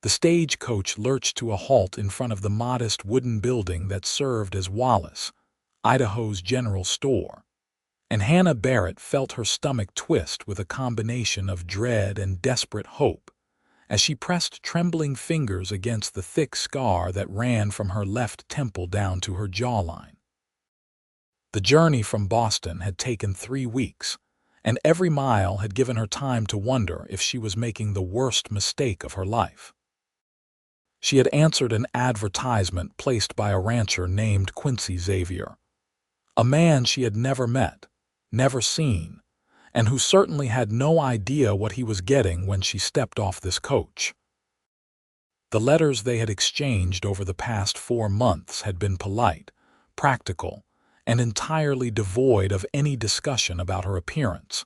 The stagecoach lurched to a halt in front of the modest wooden building that served as Wallace, Idaho's general store, and Hannah Barrett felt her stomach twist with a combination of dread and desperate hope as she pressed trembling fingers against the thick scar that ran from her left temple down to her jawline. The journey from Boston had taken 3 weeks, and every mile had given her time to wonder if she was making the worst mistake of her life. She had answered an advertisement placed by a rancher named Quincy Xavier, a man she had never met, never seen, and who certainly had no idea what he was getting when she stepped off this coach. The letters they had exchanged over the past 4 months had been polite, practical, and entirely devoid of any discussion about her appearance.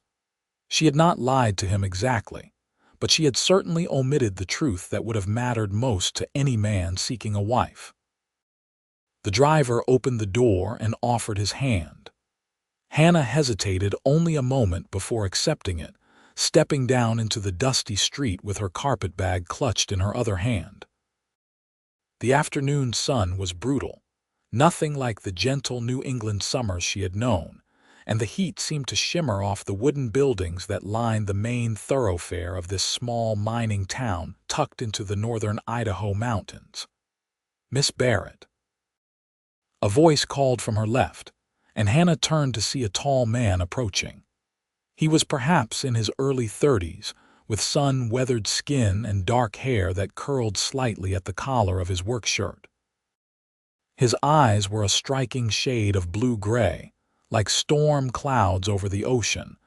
She had not lied to him exactly, but she had certainly omitted the truth that would have mattered most to any man seeking a wife. The driver opened the door and offered his hand. Hannah hesitated only a moment before accepting it, stepping down into the dusty street with her carpet bag clutched in her other hand. The afternoon sun was brutal, nothing like the gentle New England summers she had known, and the heat seemed to shimmer off the wooden buildings that lined the main thoroughfare of this small mining town tucked into the northern Idaho mountains. "Miss Barrett." A voice called from her left, and Hannah turned to see a tall man approaching. He was perhaps in his early 30s, with sun-weathered skin and dark hair that curled slightly at the collar of his work shirt. His eyes were a striking shade of blue-gray, like storm clouds over the ocean,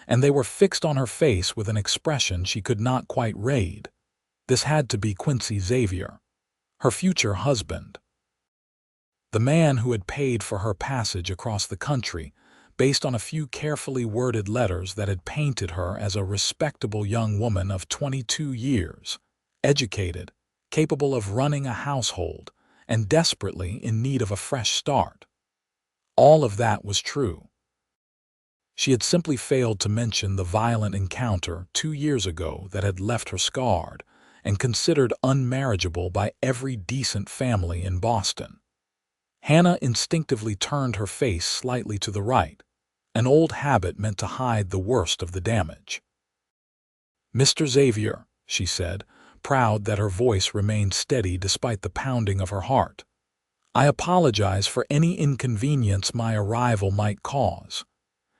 and they were fixed on her face with an expression she could not quite read. This had to be Quincy Xavier, her future husband. The man who had paid for her passage across the country based on a few carefully worded letters that had painted her as a respectable young woman of 22 years, educated, capable of running a household, and desperately in need of a fresh start. All of that was true. She had simply failed to mention the violent encounter 2 years ago that had left her scarred and considered unmarriageable by every decent family in Boston. Hannah instinctively turned her face slightly to the right, an old habit meant to hide the worst of the damage. "Mr. Xavier," she said, proud that her voice remained steady despite the pounding of her heart, "I apologize for any inconvenience my arrival might cause."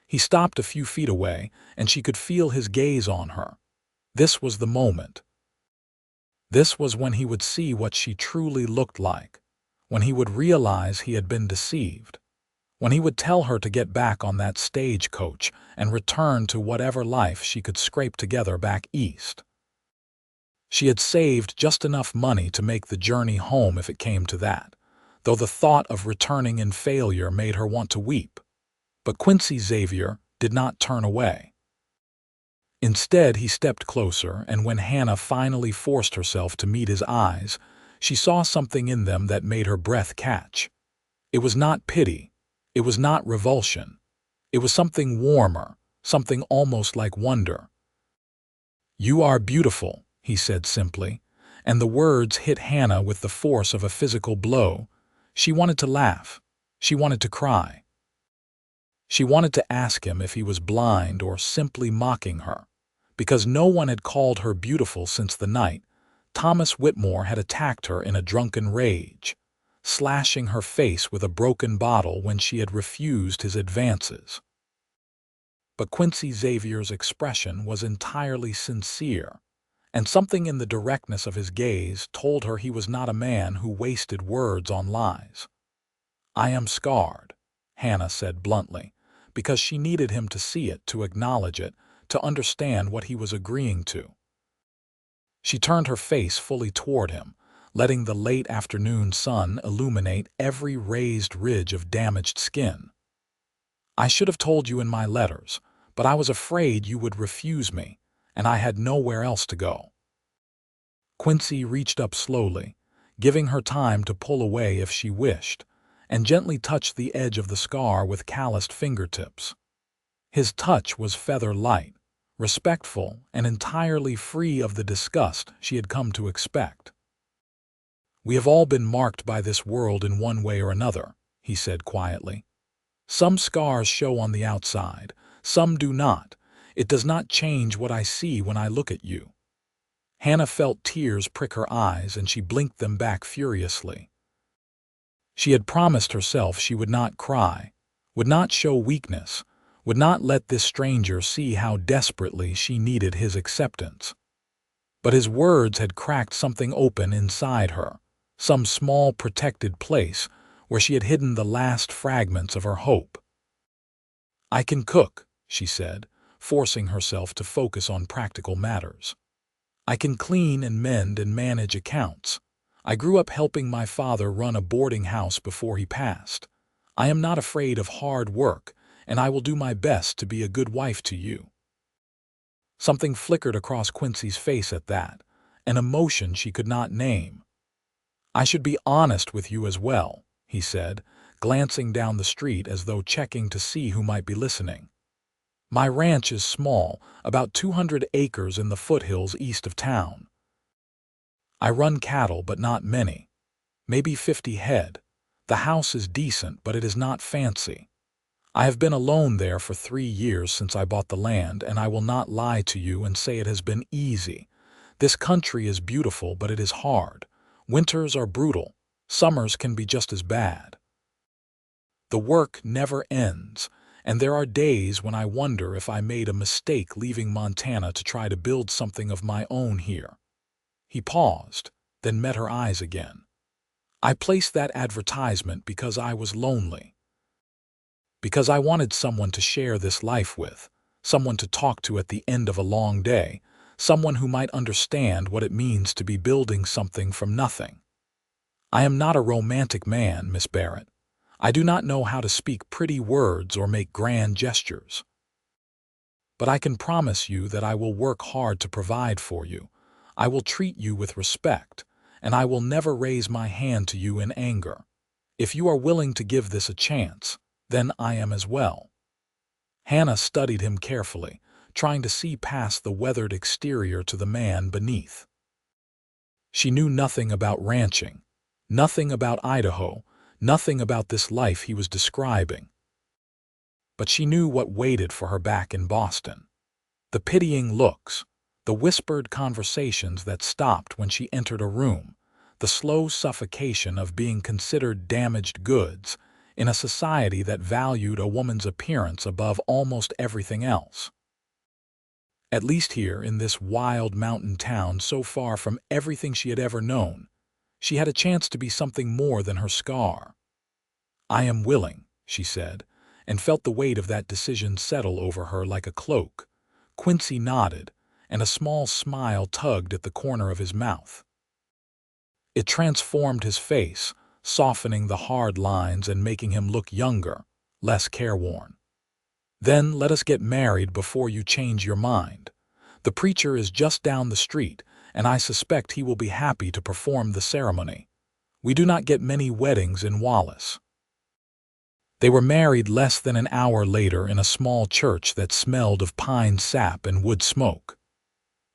He stopped a few feet away, and she could feel his gaze on her. This was the moment. This was when he would see what she truly looked like, when he would realize he had been deceived, when he would tell her to get back on that stagecoach and return to whatever life she could scrape together back east. She had saved just enough money to make the journey home if it came to that, though the thought of returning in failure made her want to weep. But Quincy Xavier did not turn away. Instead, he stepped closer, and when Hannah finally forced herself to meet his eyes, she saw something in them that made her breath catch. It was not pity. It was not revulsion. It was something warmer, something almost like wonder. "You are beautiful," he said simply, and the words hit Hannah with the force of a physical blow. She wanted to laugh. She wanted to cry. She wanted to ask him if he was blind or simply mocking her, because no one had called her beautiful since the night Thomas Whitmore had attacked her in a drunken rage, slashing her face with a broken bottle when she had refused his advances. But Quincy Xavier's expression was entirely sincere, and something in the directness of his gaze told her he was not a man who wasted words on lies. "I am scarred," Hannah said bluntly, because she needed him to see it, to acknowledge it, to understand what he was agreeing to. She turned her face fully toward him, letting the late afternoon sun illuminate every raised ridge of damaged skin. "I should have told you in my letters, but I was afraid you would refuse me, and I had nowhere else to go." Quincy reached up slowly, giving her time to pull away if she wished, and gently touched the edge of the scar with calloused fingertips. His touch was feather light, respectful, and entirely free of the disgust she had come to expect. "We have all been marked by this world in one way or another," he said quietly. "Some scars show on the outside, some do not. It does not change what I see when I look at you." Hannah felt tears prick her eyes, and she blinked them back furiously. She had promised herself she would not cry, would not show weakness, would not let this stranger see how desperately she needed his acceptance. But his words had cracked something open inside her, some small protected place where she had hidden the last fragments of her hope. "I can cook," she said, forcing herself to focus on practical matters. "I can clean and mend and manage accounts. I grew up helping my father run a boarding house before he passed. I am not afraid of hard work, and I will do my best to be a good wife to you." Something flickered across Quincy's face at that, an emotion she could not name. "I should be honest with you as well," he said, glancing down the street as though checking to see who might be listening. "My ranch is small, about 200 acres in the foothills east of town. I run cattle, but not many, maybe 50 head. The house is decent, but it is not fancy. I have been alone there for 3 years since I bought the land, and I will not lie to you and say it has been easy. This country is beautiful, but it is hard. Winters are brutal. Summers can be just as bad. The work never ends, and there are days when I wonder if I made a mistake leaving Montana to try to build something of my own here." He paused, then met her eyes again. "I placed that advertisement because I was lonely. Because I wanted someone to share this life with, someone to talk to at the end of a long day, someone who might understand what it means to be building something from nothing. I am not a romantic man, Miss Barrett. I do not know how to speak pretty words or make grand gestures. But I can promise you that I will work hard to provide for you. I will treat you with respect, and I will never raise my hand to you in anger. If you are willing to give this a chance, then I am as well." Hannah studied him carefully, trying to see past the weathered exterior to the man beneath. She knew nothing about ranching, nothing about Idaho, nothing about this life he was describing. But she knew what waited for her back in Boston. The pitying looks, the whispered conversations that stopped when she entered a room, the slow suffocation of being considered damaged goods in a society that valued a woman's appearance above almost everything else. At least here in this wild mountain town so far from everything she had ever known, she had a chance to be something more than her scar. "I am willing," she said, and felt the weight of that decision settle over her like a cloak. Quincy nodded, and a small smile tugged at the corner of his mouth. It transformed his face, softening the hard lines and making him look younger, less careworn. "Then let us get married before you change your mind. The preacher is just down the street, and I suspect he will be happy to perform the ceremony. We do not get many weddings in Wallace." They were married less than an hour later in a small church that smelled of pine sap and wood smoke.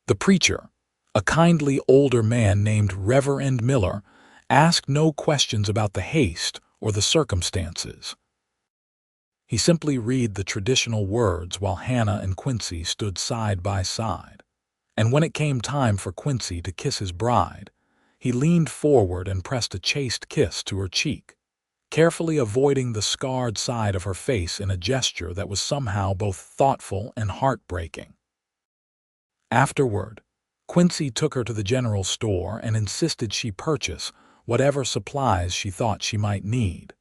The preacher, a kindly older man named Reverend Miller, asked no questions about the haste or the circumstances. He simply read the traditional words while Hannah and Quincy stood side by side. And when it came time for Quincy to kiss his bride, he leaned forward and pressed a chaste kiss to her cheek, carefully avoiding the scarred side of her face in a gesture that was somehow both thoughtful and heartbreaking. Afterward, Quincy took her to the general store and insisted she purchase whatever supplies she thought she might need.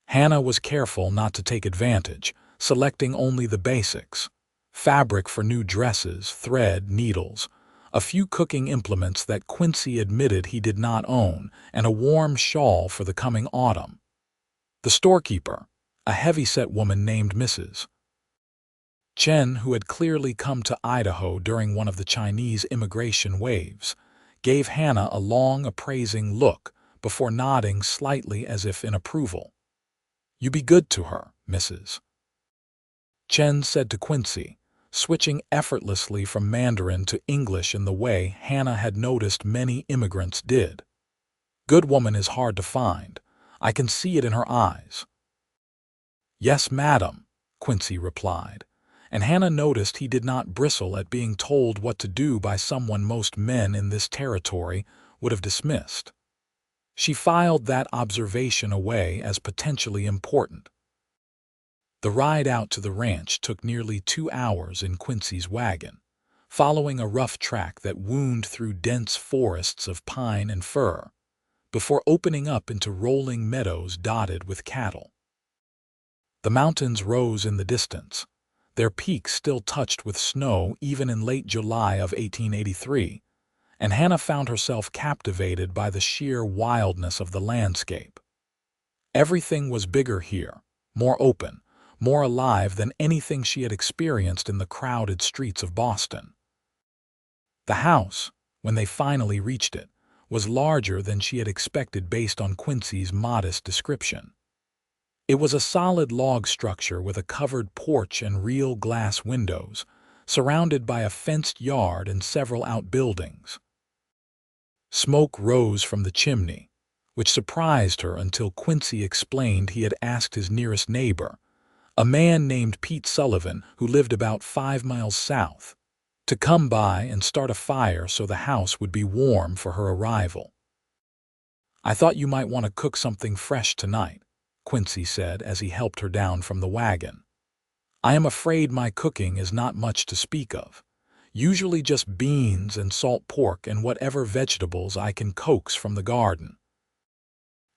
Hannah was careful not to take advantage, selecting only the basics: fabric for new dresses, thread, needles, a few cooking implements that Quincy admitted he did not own, and a warm shawl for the coming autumn. The storekeeper, a heavy-set woman named Mrs. Chen, who had clearly come to Idaho during one of the Chinese immigration waves, gave Hannah a long, appraising look before nodding slightly as if in approval. "You be good to her, Mrs. Chen said to Quincy, switching effortlessly from Mandarin to English in the way Hannah had noticed many immigrants did. "Good woman is hard to find. I can see it in her eyes." "Yes, madam," Quincy replied, and Hannah noticed he did not bristle at being told what to do by someone most men in this territory would have dismissed. She filed that observation away as potentially important. The ride out to the ranch took nearly 2 hours in Quincy's wagon, following a rough track that wound through dense forests of pine and fir, before opening up into rolling meadows dotted with cattle. The mountains rose in the distance, their peaks still touched with snow even in late July of 1883, and Hannah found herself captivated by the sheer wildness of the landscape. Everything was bigger here, more open, more alive than anything she had experienced in the crowded streets of Boston. The house, when they finally reached it, was larger than she had expected based on Quincy's modest description. It was a solid log structure with a covered porch and real glass windows, surrounded by a fenced yard and several outbuildings. Smoke rose from the chimney, which surprised her until Quincy explained he had asked his nearest neighbor, a man named Pete Sullivan who lived about 5 miles south, to come by and start a fire so the house would be warm for her arrival. "I thought you might want to cook something fresh tonight," Quincy said as he helped her down from the wagon. "I am afraid my cooking is not much to speak of, usually just beans and salt pork and whatever vegetables I can coax from the garden."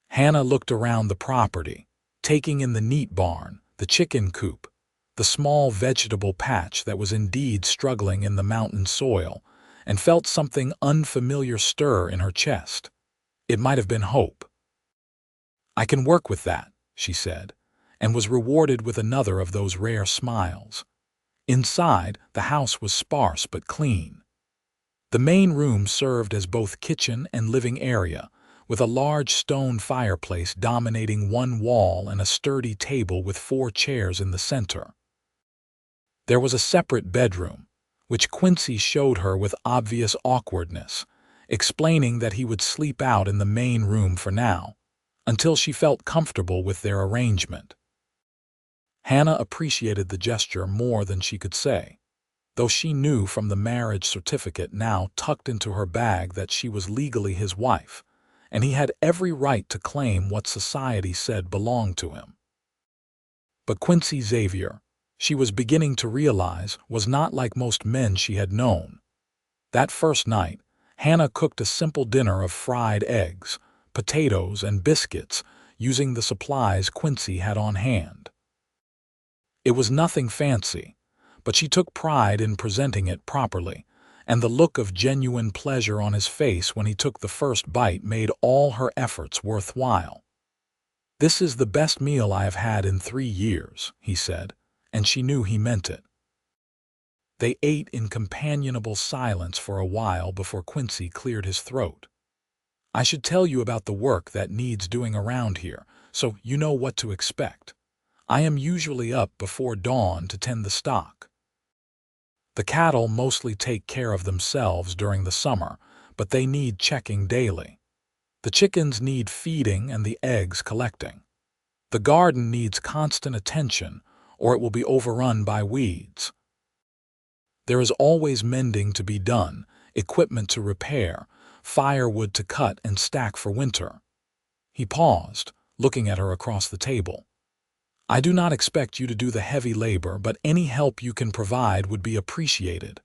Hannah looked around the property, taking in the neat barn, the chicken coop, the small vegetable patch that was indeed struggling in the mountain soil, and felt something unfamiliar stir in her chest. It might have been hope. "I can work with that," she said, and was rewarded with another of those rare smiles. Inside, the house was sparse but clean. The main room served as both kitchen and living area, with a large stone fireplace dominating one wall and a sturdy table with 4 chairs in the center. There was a separate bedroom, which Quincy showed her with obvious awkwardness, explaining that he would sleep out in the main room for now, until she felt comfortable with their arrangement. Hannah appreciated the gesture more than she could say, though she knew from the marriage certificate now tucked into her bag that she was legally his wife, and he had every right to claim what society said belonged to him. But Quincy Xavier, she was beginning to realize, was not like most men she had known. That first night, Hannah cooked a simple dinner of fried eggs, potatoes, and biscuits using the supplies Quincy had on hand. It was nothing fancy, but she took pride in presenting it properly, and the look of genuine pleasure on his face when he took the first bite made all her efforts worthwhile. "This is the best meal I have had in 3 years," he said, and she knew he meant it. They ate in companionable silence for a while before Quincy cleared his throat. "I should tell you about the work that needs doing around here, so you know what to expect. I am usually up before dawn to tend the stock. The cattle mostly take care of themselves during the summer, but they need checking daily. The chickens need feeding and the eggs collecting. The garden needs constant attention, or it will be overrun by weeds. There is always mending to be done, equipment to repair, firewood to cut and stack for winter." He paused, looking at her across the table. "I do not expect you to do the heavy labor, but any help you can provide would be appreciated.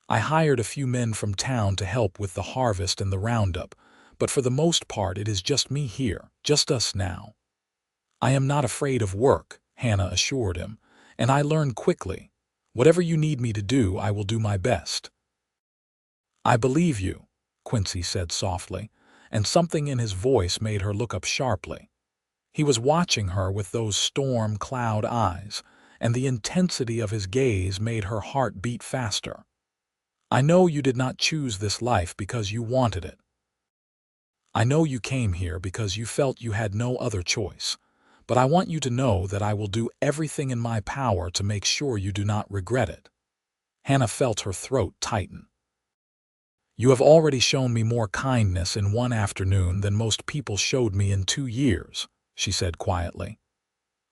I hired a few men from town to help with the harvest and the roundup, but for the most part it is just me here, just us now." "I am not afraid of work," Hannah assured him, "and I learn quickly. Whatever you need me to do, I will do my best." "I believe you," Quincy said softly, and something in his voice made her look up sharply. He was watching her with those storm cloud eyes, and the intensity of his gaze made her heart beat faster. "I know you did not choose this life because you wanted it. I know you came here because you felt you had no other choice, but I want you to know that I will do everything in my power to make sure you do not regret it." Hannah felt her throat tighten. "You have already shown me more kindness in one afternoon than most people showed me in 2 years," she said quietly.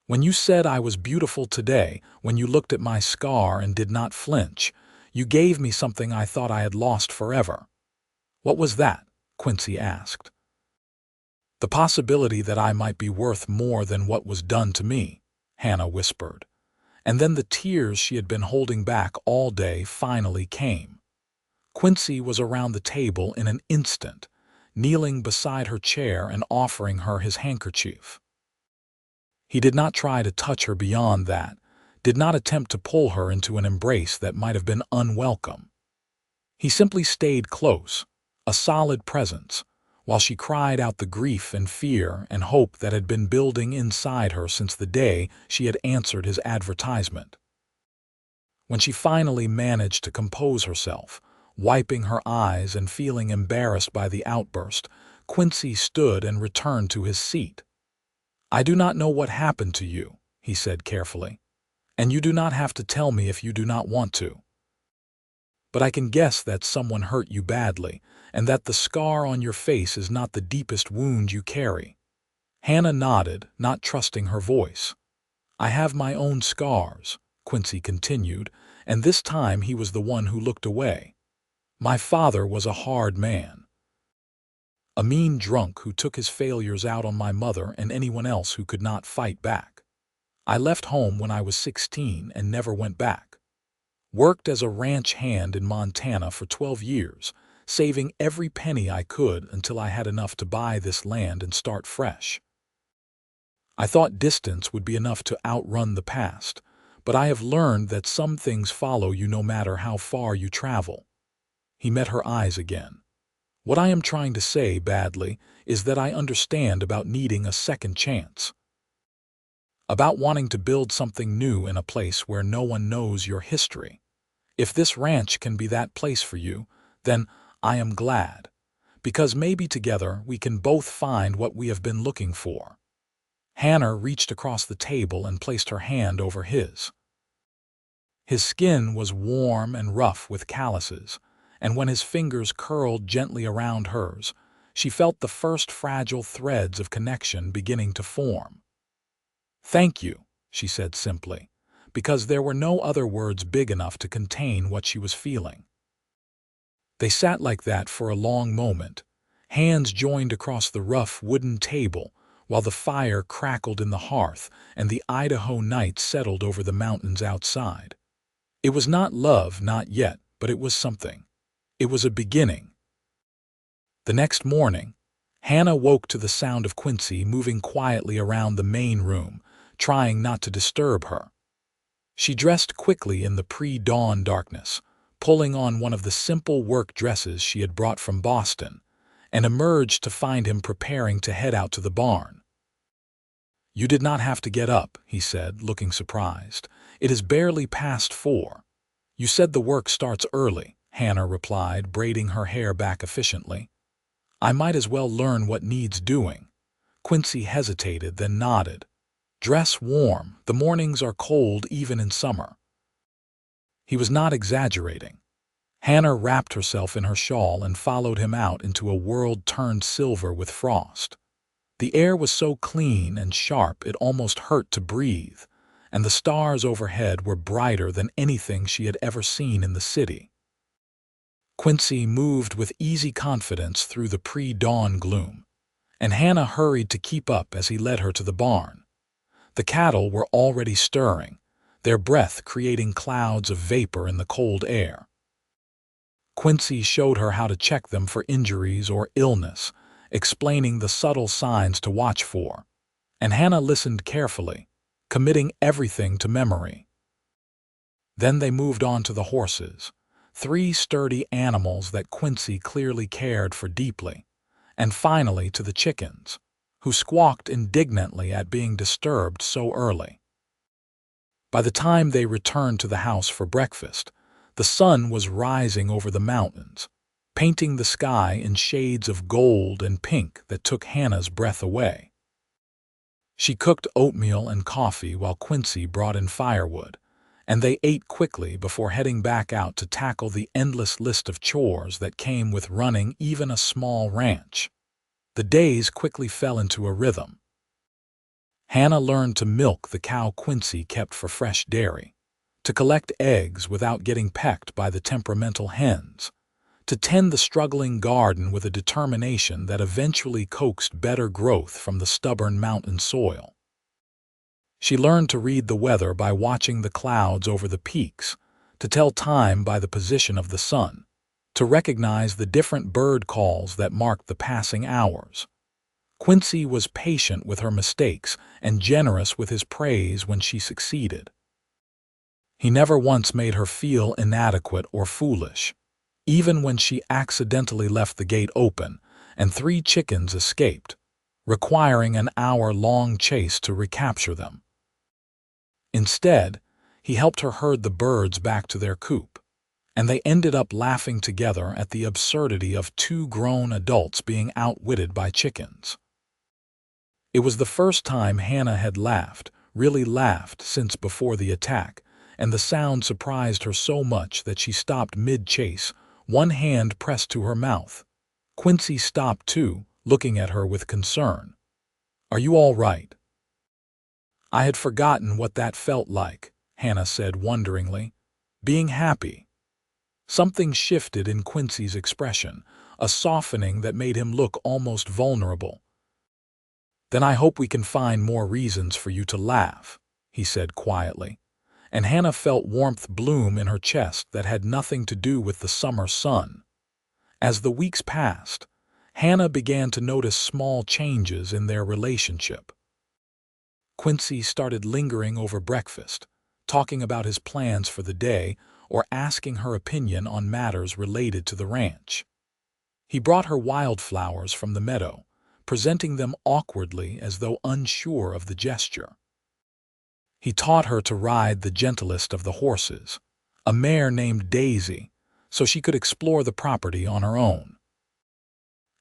"When you said I was beautiful today, when you looked at my scar and did not flinch, you gave me something I thought I had lost forever." "What was that?" Quincy asked. "The possibility that I might be worth more than what was done to me," Hannah whispered. And then the tears she had been holding back all day finally came. Quincy was around the table in an instant, kneeling beside her chair and offering her his handkerchief. He did not try to touch her beyond that, did not attempt to pull her into an embrace that might have been unwelcome. He simply stayed close, a solid presence, while she cried out the grief and fear and hope that had been building inside her since the day she had answered his advertisement. When she finally managed to compose herself, wiping her eyes and feeling embarrassed by the outburst, Quincy stood and returned to his seat. "I do not know what happened to you," he said carefully, "and you do not have to tell me if you do not want to. But I can guess that someone hurt you badly, and that the scar on your face is not the deepest wound you carry." Hannah nodded, not trusting her voice. "I have my own scars," Quincy continued, and this time he was the one who looked away. "My father was a hard man. A mean drunk who took his failures out on my mother and anyone else who could not fight back. I left home when I was 16 and never went back. Worked as a ranch hand in Montana for 12 years, saving every penny I could until I had enough to buy this land and start fresh. I thought distance would be enough to outrun the past, but I have learned that some things follow you no matter how far you travel." He met her eyes again. "What I am trying to say badly is that I understand about needing a second chance. About wanting to build something new in a place where no one knows your history. If this ranch can be that place for you, then I am glad, because maybe together we can both find what we have been looking for." Hannah reached across the table and placed her hand over his. His skin was warm and rough with calluses, and when his fingers curled gently around hers, she felt the first fragile threads of connection beginning to form. "Thank you," she said simply, because there were no other words big enough to contain what she was feeling. They sat like that for a long moment, hands joined across the rough wooden table, while the fire crackled in the hearth and the Idaho night settled over the mountains outside. It was not love, not yet, but it was something. It was a beginning. The next morning, Hannah woke to the sound of Quincy moving quietly around the main room, trying not to disturb her. She dressed quickly in the pre-dawn darkness, pulling on one of the simple work dresses she had brought from Boston, and emerged to find him preparing to head out to the barn. "You did not have to get up," he said, looking surprised. "It is barely past 4. "You said the work starts early," Hannah replied, braiding her hair back efficiently. "I might as well learn what needs doing." Quincy hesitated, then nodded. "Dress warm. The mornings are cold even in summer." He was not exaggerating. Hannah wrapped herself in her shawl and followed him out into a world turned silver with frost. The air was so clean and sharp it almost hurt to breathe, and the stars overhead were brighter than anything she had ever seen in the city. Quincy moved with easy confidence through the pre-dawn gloom, and Hannah hurried to keep up as he led her to the barn. The cattle were already stirring, their breath creating clouds of vapor in the cold air. Quincy showed her how to check them for injuries or illness, explaining the subtle signs to watch for, and Hannah listened carefully, committing everything to memory. Then they moved on to the horses, 3 sturdy animals that Quincy clearly cared for deeply, and finally to the chickens, who squawked indignantly at being disturbed so early. By the time they returned to the house for breakfast, the sun was rising over the mountains, painting the sky in shades of gold and pink that took Hannah's breath away. She cooked oatmeal and coffee while Quincy brought in firewood, and they ate quickly before heading back out to tackle the endless list of chores that came with running even a small ranch. The days quickly fell into a rhythm. Hannah learned to milk the cow Quincy kept for fresh dairy, to collect eggs without getting pecked by the temperamental hens, to tend the struggling garden with a determination that eventually coaxed better growth from the stubborn mountain soil. She learned to read the weather by watching the clouds over the peaks, to tell time by the position of the sun, to recognize the different bird calls that marked the passing hours. Quincy was patient with her mistakes and generous with his praise when she succeeded. He never once made her feel inadequate or foolish, even when she accidentally left the gate open and 3 chickens escaped, requiring an hour-long chase to recapture them. Instead, he helped her herd the birds back to their coop, and they ended up laughing together at the absurdity of 2 grown adults being outwitted by chickens. It was the first time Hannah had laughed, really laughed, since before the attack, and the sound surprised her so much that she stopped mid-chase, one hand pressed to her mouth. Quincy stopped too, looking at her with concern. "Are you all right?" "I had forgotten what that felt like," Hannah said wonderingly. "Being happy." Something shifted in Quincy's expression, a softening that made him look almost vulnerable. "Then I hope we can find more reasons for you to laugh," he said quietly, and Hannah felt warmth bloom in her chest that had nothing to do with the summer sun. As the weeks passed, Hannah began to notice small changes in their relationship. Quincy started lingering over breakfast, talking about his plans for the day or asking her opinion on matters related to the ranch. He brought her wildflowers from the meadow, presenting them awkwardly as though unsure of the gesture. He taught her to ride the gentlest of the horses, a mare named Daisy, so she could explore the property on her own.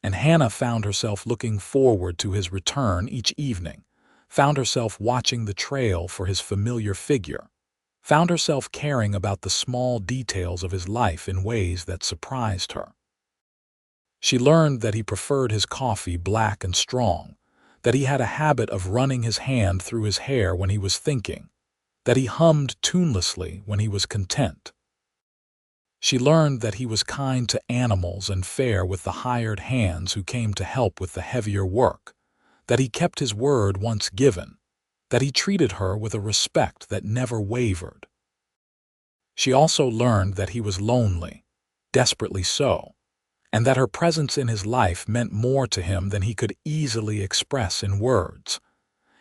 And Hannah found herself looking forward to his return each evening, found herself watching the trail for his familiar figure, found herself caring about the small details of his life in ways that surprised her. She learned that he preferred his coffee black and strong, that he had a habit of running his hand through his hair when he was thinking, that he hummed tunelessly when he was content. She learned that he was kind to animals and fair with the hired hands who came to help with the heavier work, that he kept his word once given, that he treated her with a respect that never wavered. She also learned that he was lonely, desperately so, and that her presence in his life meant more to him than he could easily express in words.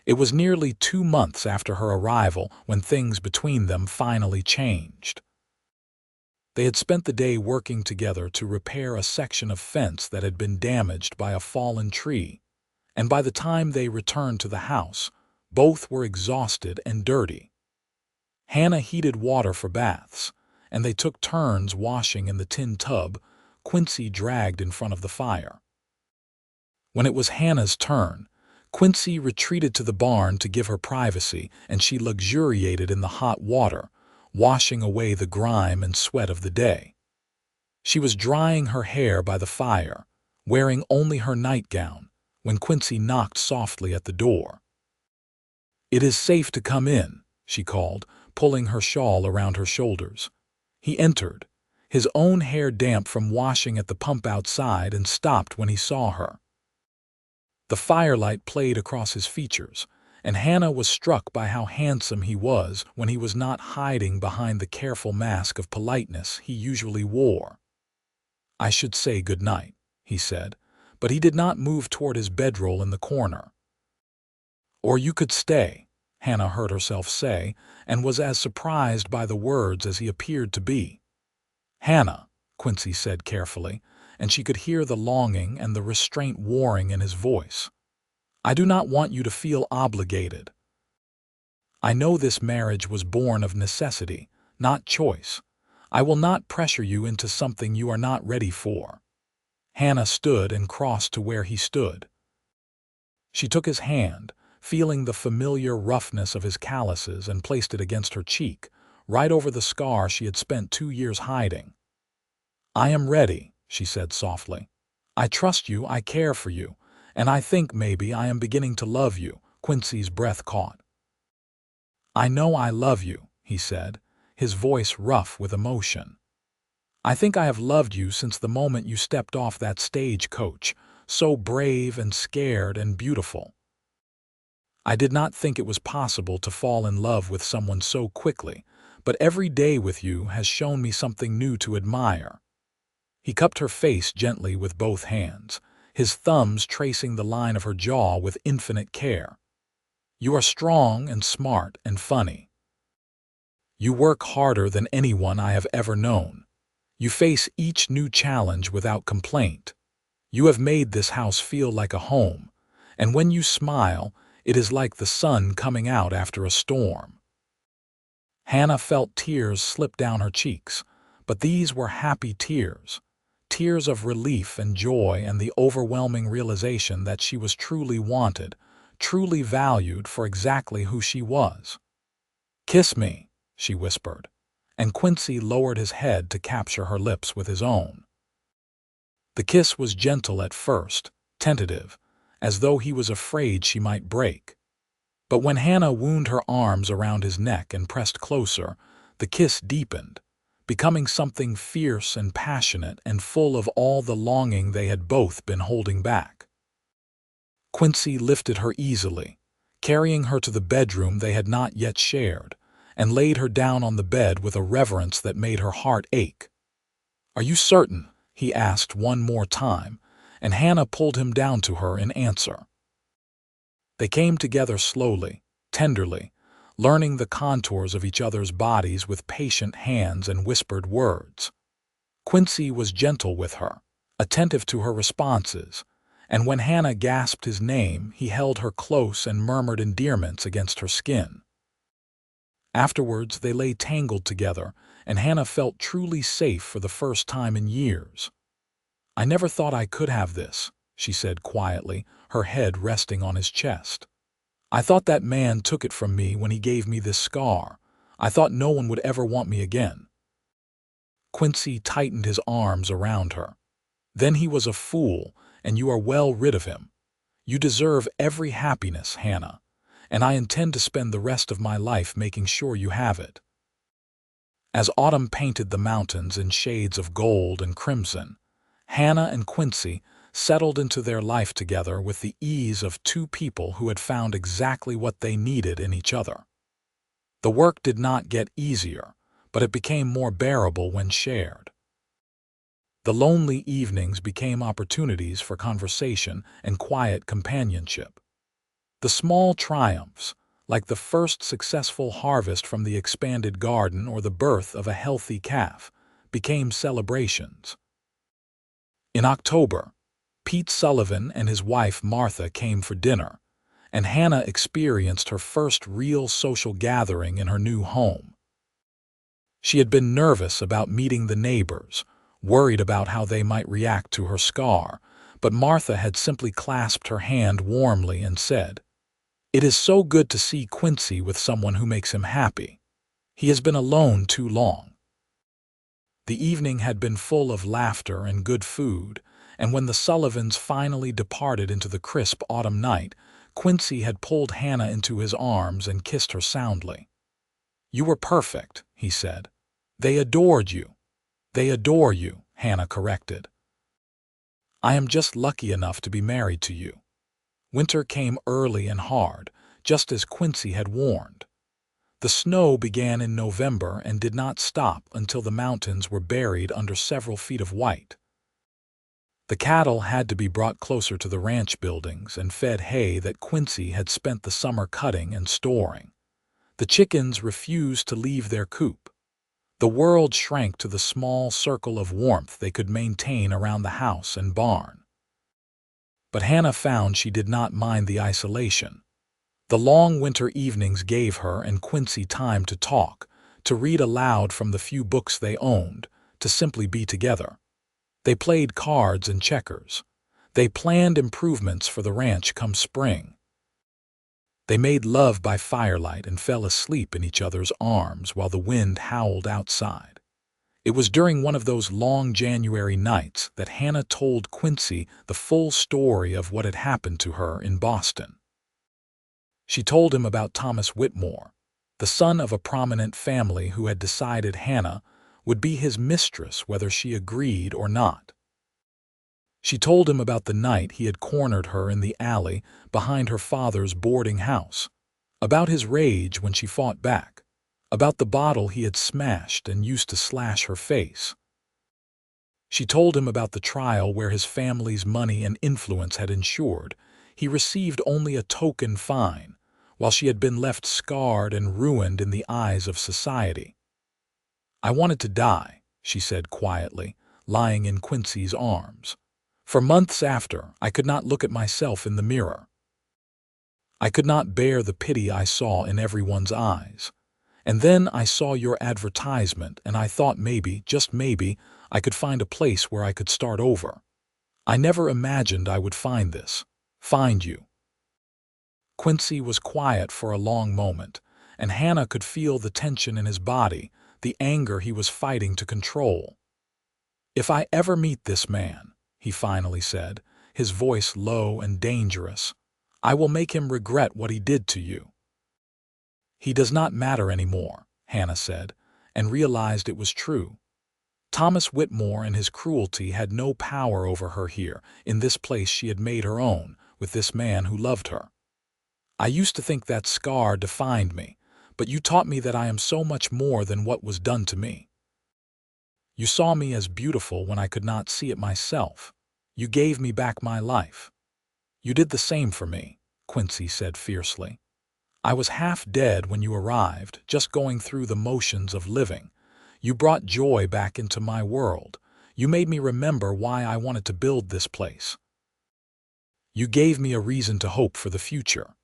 It was nearly 2 months after her arrival when things between them finally changed. They had spent the day working together to repair a section of fence that had been damaged by a fallen tree, and by the time they returned to the house, both were exhausted and dirty. Hannah heated water for baths, and they took turns washing in the tin tub Quincy dragged in front of the fire. When it was Hannah's turn, Quincy retreated to the barn to give her privacy, and she luxuriated in the hot water, washing away the grime and sweat of the day. She was drying her hair by the fire, wearing only her nightgown, when Quincy knocked softly at the door. "It is safe to come in," she called, pulling her shawl around her shoulders. He entered, his own hair damp from washing at the pump outside, and stopped when he saw her. The firelight played across his features, and Hannah was struck by how handsome he was when he was not hiding behind the careful mask of politeness he usually wore. "I should say good night," he said, but he did not move toward his bedroll in the corner. "Or you could stay," Hannah heard herself say, and was as surprised by the words as he appeared to be. "Hannah," Quincy said carefully, and she could hear the longing and the restraint warring in his voice. "I do not want you to feel obligated. I know this marriage was born of necessity, not choice. I will not pressure you into something you are not ready for." Hannah stood and crossed to where he stood. She took his hand, feeling the familiar roughness of his calluses, and placed it against her cheek, right over the scar she had spent 2 years hiding. "I am ready," she said softly. "I trust you, I care for you, and I think maybe I am beginning to love you." Quincy's breath caught. "I know I love you," he said, his voice rough with emotion. "I think I have loved you since the moment you stepped off that stagecoach, so brave and scared and beautiful. I did not think it was possible to fall in love with someone so quickly, but every day with you has shown me something new to admire." He cupped her face gently with both hands, his thumbs tracing the line of her jaw with infinite care. "You are strong and smart and funny. You work harder than anyone I have ever known. You face each new challenge without complaint. You have made this house feel like a home, and when you smile, it is like the sun coming out after a storm." Hannah felt tears slip down her cheeks, but these were happy tears, tears of relief and joy and the overwhelming realization that she was truly wanted, truly valued for exactly who she was. "Kiss me," she whispered, and Quincy lowered his head to capture her lips with his own. The kiss was gentle at first, tentative, as though he was afraid she might break. But when Hannah wound her arms around his neck and pressed closer, the kiss deepened, becoming something fierce and passionate and full of all the longing they had both been holding back. Quincy lifted her easily, carrying her to the bedroom they had not yet shared, and laid her down on the bed with a reverence that made her heart ache. "Are you certain?" he asked one more time, and Hannah pulled him down to her in answer. They came together slowly, tenderly, learning the contours of each other's bodies with patient hands and whispered words. Quincy was gentle with her, attentive to her responses, and when Hannah gasped his name, he held her close and murmured endearments against her skin. Afterwards, they lay tangled together, and Hannah felt truly safe for the first time in years. "I never thought I could have this," she said quietly, her head resting on his chest. "I thought that man took it from me when he gave me this scar. I thought no one would ever want me again." Quincy tightened his arms around her. "Then he was a fool, and you are well rid of him. You deserve every happiness, Hannah, and I intend to spend the rest of my life making sure you have it." As autumn painted the mountains in shades of gold and crimson, Hannah and Quincy settled into their life together with the ease of two people who had found exactly what they needed in each other. The work did not get easier, but it became more bearable when shared. The lonely evenings became opportunities for conversation and quiet companionship. The small triumphs, like the first successful harvest from the expanded garden or the birth of a healthy calf, became celebrations. In October, Pete Sullivan and his wife Martha came for dinner, and Hannah experienced her first real social gathering in her new home. She had been nervous about meeting the neighbors, worried about how they might react to her scar, but Martha had simply clasped her hand warmly and said, "It is so good to see Quincy with someone who makes him happy. He has been alone too long." The evening had been full of laughter and good food, and when the Sullivans finally departed into the crisp autumn night, Quincy had pulled Hannah into his arms and kissed her soundly. "You were perfect," he said. "They adored you." "They adore you," Hannah corrected. "I am just lucky enough to be married to you." Winter came early and hard, just as Quincy had warned. The snow began in November and did not stop until the mountains were buried under several feet of white. The cattle had to be brought closer to the ranch buildings and fed hay that Quincy had spent the summer cutting and storing. The chickens refused to leave their coop. The world shrank to the small circle of warmth they could maintain around the house and barn. But Hannah found she did not mind the isolation. The long winter evenings gave her and Quincy time to talk, to read aloud from the few books they owned, to simply be together. They played cards and checkers. They planned improvements for the ranch come spring. They made love by firelight and fell asleep in each other's arms while the wind howled outside. It was during one of those long January nights that Hannah told Quincy the full story of what had happened to her in Boston. She told him about Thomas Whitmore, the son of a prominent family who had decided Hannah would be his mistress whether she agreed or not. She told him about the night he had cornered her in the alley behind her father's boarding house, about his rage when she fought back, about the bottle he had smashed and used to slash her face. She told him about the trial where his family's money and influence had ensured he received only a token fine, while she had been left scarred and ruined in the eyes of society. "I wanted to die," she said quietly, lying in Quincy's arms. "For months after, I could not look at myself in the mirror. I could not bear the pity I saw in everyone's eyes. And then I saw your advertisement, and I thought maybe, just maybe, I could find a place where I could start over. I never imagined I would find you." Quincy was quiet for a long moment, and Hannah could feel the tension in his body, the anger he was fighting to control. "If I ever meet this man," he finally said, his voice low and dangerous, "I will make him regret what he did to you." "He does not matter anymore," Hannah said, and realized it was true. Thomas Whitmore and his cruelty had no power over her here, in this place she had made her own, with this man who loved her. "I used to think that scar defined me, but you taught me that I am so much more than what was done to me. You saw me as beautiful when I could not see it myself. You gave me back my life." "You did the same for me," Quincy said fiercely. "I was half dead when you arrived, just going through the motions of living. You brought joy back into my world. You made me remember why I wanted to build this place. You gave me a reason to hope for the future."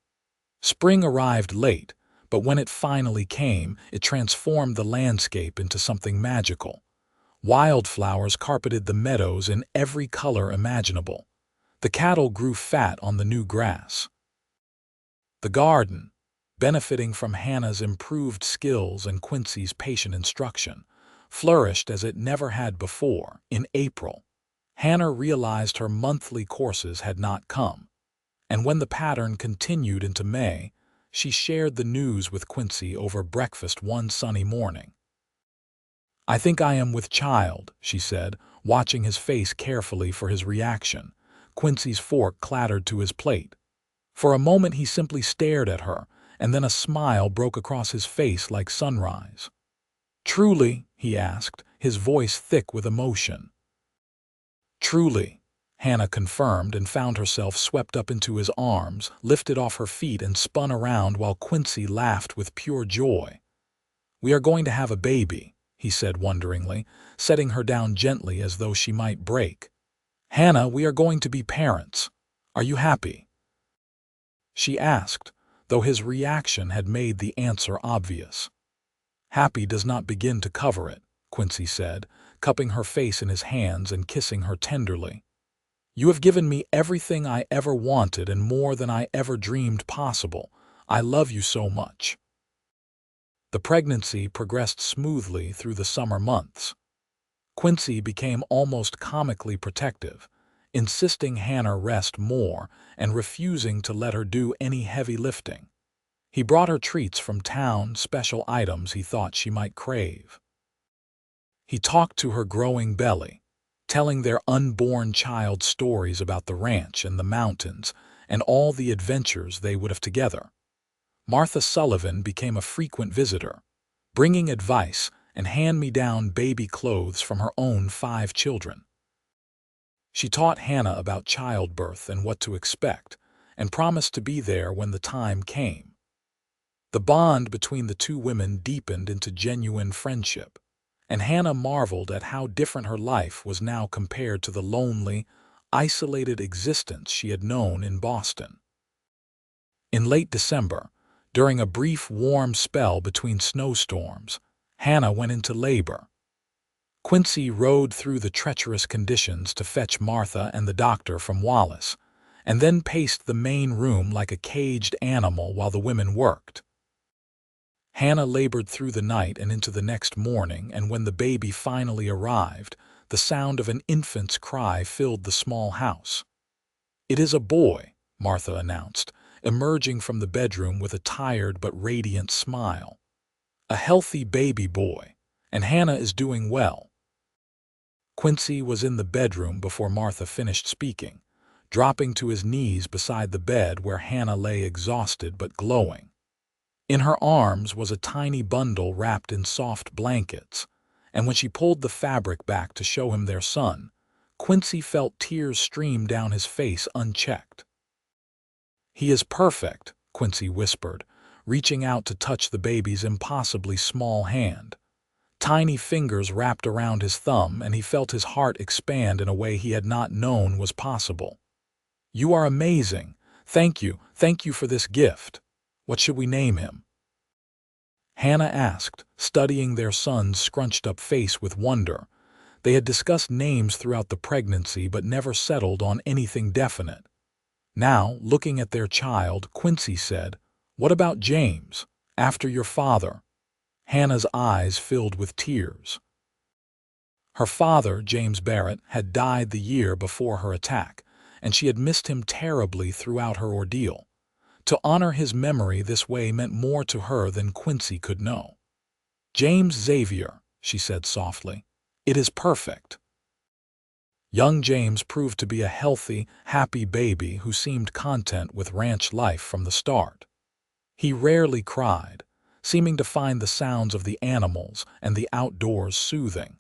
Spring arrived late, but when it finally came, it transformed the landscape into something magical. Wildflowers carpeted the meadows in every color imaginable. The cattle grew fat on the new grass. The garden, benefiting from Hannah's improved skills and Quincy's patient instruction, flourished as it never had before. In April, Hannah realized her monthly courses had not come, and when the pattern continued into May, she shared the news with Quincy over breakfast one sunny morning. "I think I am with child," she said, watching his face carefully for his reaction. Quincy's fork clattered to his plate. For a moment he simply stared at her, and then a smile broke across his face like sunrise. "Truly?" he asked, his voice thick with emotion. "Truly," Hannah confirmed, and found herself swept up into his arms, lifted off her feet and spun around while Quincy laughed with pure joy. "We are going to have a baby," he said wonderingly, setting her down gently as though she might break. "Hannah, we are going to be parents. Are you happy?" she asked, though his reaction had made the answer obvious. "Happy does not begin to cover it," Quincy said, cupping her face in his hands and kissing her tenderly. "You have given me everything I ever wanted and more than I ever dreamed possible. I love you so much." The pregnancy progressed smoothly through the summer months. Quincy became almost comically protective, insisting Hannah rest more and refusing to let her do any heavy lifting. He brought her treats from town, special items he thought she might crave. He talked to her growing belly, telling their unborn child stories about the ranch and the mountains and all the adventures they would have together. Martha Sullivan became a frequent visitor, bringing advice and hand-me-down baby clothes from her own 5 children. She taught Hannah about childbirth and what to expect, and promised to be there when the time came. The bond between the two women deepened into genuine friendship, and Hannah marveled at how different her life was now compared to the lonely, isolated existence she had known in Boston. In late December, during a brief warm spell between snowstorms, Hannah went into labor. Quincy rode through the treacherous conditions to fetch Martha and the doctor from Wallace, and then paced the main room like a caged animal while the women worked. Hannah labored through the night and into the next morning, and when the baby finally arrived, the sound of an infant's cry filled the small house. "It is a boy," Martha announced, emerging from the bedroom with a tired but radiant smile. "A healthy baby boy, and Hannah is doing well." Quincy was in the bedroom before Martha finished speaking, dropping to his knees beside the bed where Hannah lay exhausted but glowing. In her arms was a tiny bundle wrapped in soft blankets, and when she pulled the fabric back to show him their son, Quincy felt tears stream down his face unchecked. "He is perfect," Quincy whispered, reaching out to touch the baby's impossibly small hand. Tiny fingers wrapped around his thumb, and he felt his heart expand in a way he had not known was possible. "You are amazing. Thank you for this gift. What should we name him?" Hannah asked, studying their son's scrunched-up face with wonder. They had discussed names throughout the pregnancy but never settled on anything definite. Now, looking at their child, Quincy said, "What about James, after your father?" Hannah's eyes filled with tears. Her father, James Barrett, had died the year before her attack, and she had missed him terribly throughout her ordeal. To honor his memory this way meant more to her than Quincy could know. "James Xavier," she said softly. "It is perfect." Young James proved to be a healthy, happy baby who seemed content with ranch life from the start. He rarely cried, seeming to find the sounds of the animals and the outdoors soothing.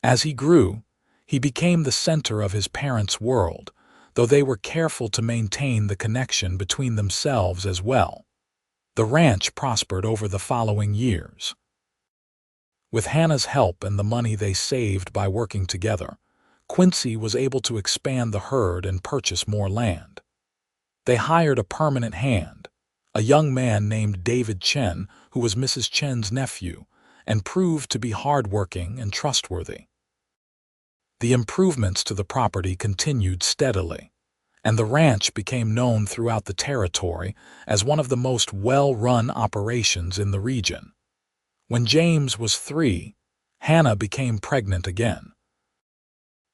As he grew, he became the center of his parents' world, though they were careful to maintain the connection between themselves as well. The ranch prospered over the following years. With Hannah's help and the money they saved by working together, Quincy was able to expand the herd and purchase more land. They hired a permanent hand, a young man named David Chen, who was Mrs. Chen's nephew, and proved to be hardworking and trustworthy. The improvements to the property continued steadily, and the ranch became known throughout the territory as one of the most well-run operations in the region. When James was 3, Hannah became pregnant again.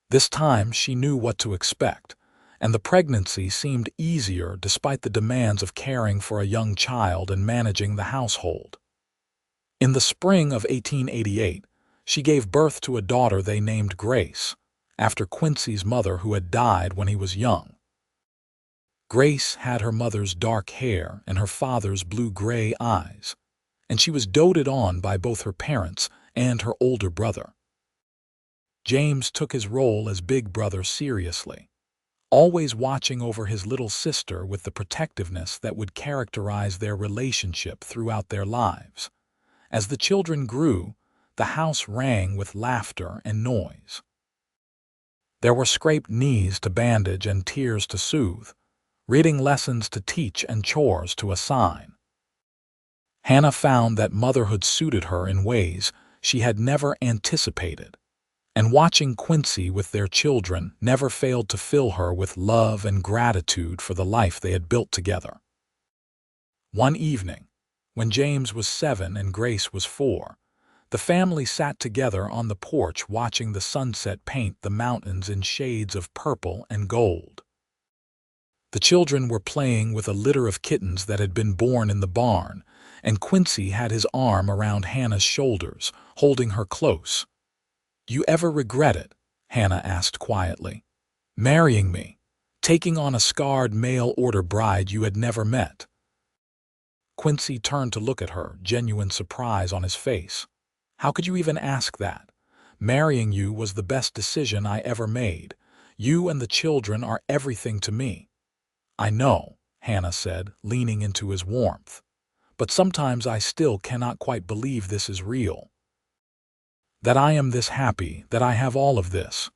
This time she knew what to expect, and the pregnancy seemed easier despite the demands of caring for a young child and managing the household. In the spring of 1888, she gave birth to a daughter they named Grace, after Quincy's mother who had died when he was young. Grace had her mother's dark hair and her father's blue-gray eyes, and she was doted on by both her parents and her older brother. James took his role as big brother seriously, always watching over his little sister with the protectiveness that would characterize their relationship throughout their lives. As the children grew, the house rang with laughter and noise. There were scraped knees to bandage and tears to soothe, reading lessons to teach and chores to assign. Hannah found that motherhood suited her in ways she had never anticipated, and watching Quincy with their children never failed to fill her with love and gratitude for the life they had built together. One evening, when James was 7 and Grace was 4, the family sat together on the porch watching the sunset paint the mountains in shades of purple and gold. The children were playing with a litter of kittens that had been born in the barn, and Quincy had his arm around Hannah's shoulders, holding her close. "You ever regret it?" Hannah asked quietly. "Marrying me, taking on a scarred mail-order bride you had never met?" Quincy turned to look at her, genuine surprise on his face. "How could you even ask that? Marrying you was the best decision I ever made. You and the children are everything to me." "I know," Hannah said, leaning into his warmth. "But sometimes I still cannot quite believe this is real. That I am this happy, that I have all of this."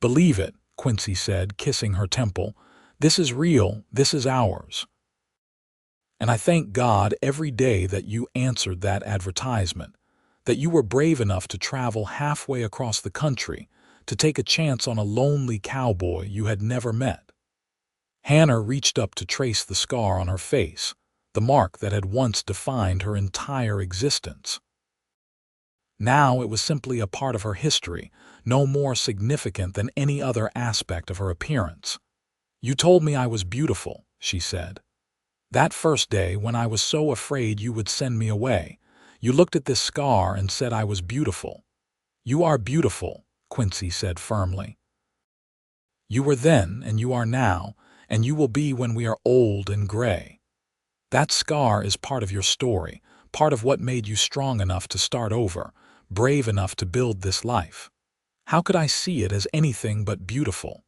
"Believe it," Quincy said, kissing her temple. "This is real, this is ours. And I thank God every day that you answered that advertisement, that you were brave enough to travel halfway across the country to take a chance on a lonely cowboy you had never met." Hannah reached up to trace the scar on her face, the mark that had once defined her entire existence. Now it was simply a part of her history, no more significant than any other aspect of her appearance. "You told me I was beautiful," she said. "That first day when I was so afraid you would send me away. You looked at this scar and said I was beautiful." "You are beautiful," Quincy said firmly. "You were then and you are now, and you will be when we are old and gray. That scar is part of your story, part of what made you strong enough to start over, brave enough to build this life. How could I see it as anything but beautiful?"